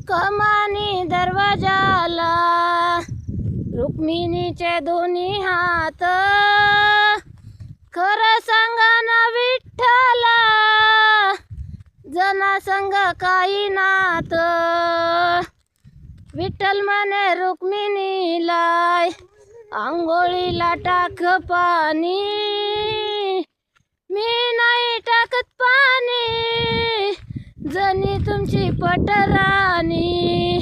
कमानी दरवाजाला रुक्मिणीचे दोन्ही हात, खरं सांगा ना विठ्ठला जना संग काही नात. विठ्ठल म्हणे रुक्मिणीला आंघोळीला टाक पाणी, मी नाही टाकत पाणी जनी तुमची पटराणी.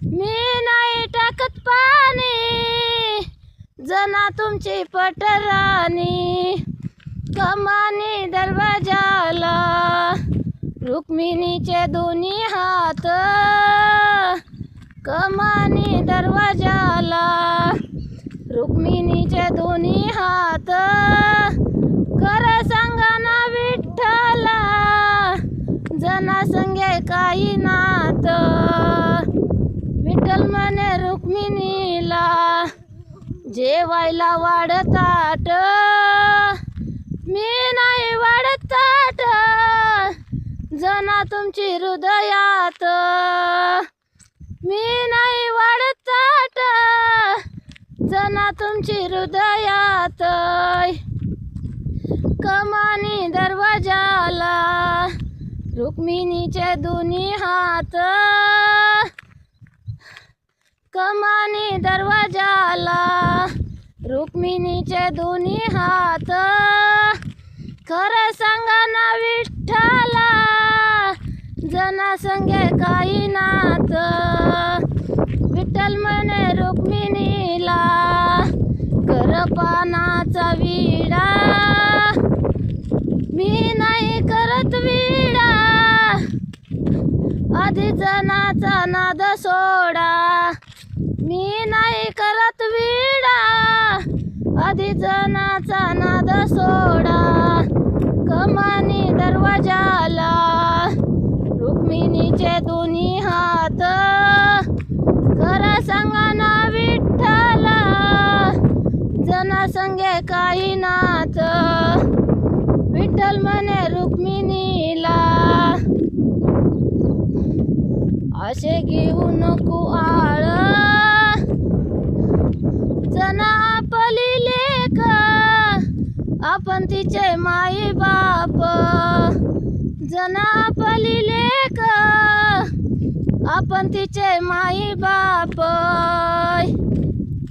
मी नाही टाकत पाणी जना तुमची पटराणी. कमानी दरवाजाला रुक्मिणीचे दोन्ही हात, कमानी दरवाजाला रुक्मिणीचे दोन्ही हात, खरं सांगा ना विठ्ठला जना संगे काही नात. विठ्ठल म्हणे रुक्मिणीला जेवायला वाढत ताट, मी नाही वाढत ताट जना तुमची हृदयात. मी नाही वाढत ताट जना तुमची हृदयात. कमानी दरवाजाला रुक्मिणीचे दोन्ही हात, कमानी दरवाजाला रुक्मिणीचे दोन्ही हात, खरं सांगा ना विठ्ठला जना संगे काही नात. विठ्ठल म्हणे रुक्मिणीला कर पानाचा विडा, मी नाही करत विडा आधी जनाचा नाद सोडा. मी नाही करत विडा आधी जनाचा नाद सोडा. कमानी दरवाजाला रुक्मिणीचे दोन्ही हात, खरं सांगा ना विठ्ठला जना संगे काही नात. विठ्ठल म्हणे रुक्मिणीला असे घेऊ नको आळ जना आपली लेक, आपण तिचे माई बाप. जना आपली लेक आपण तिचे माई बाप.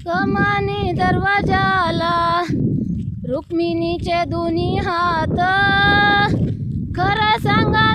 कमानी दरवाजाला रुक्मिणीचे दोन्ही हात, खरं सांगा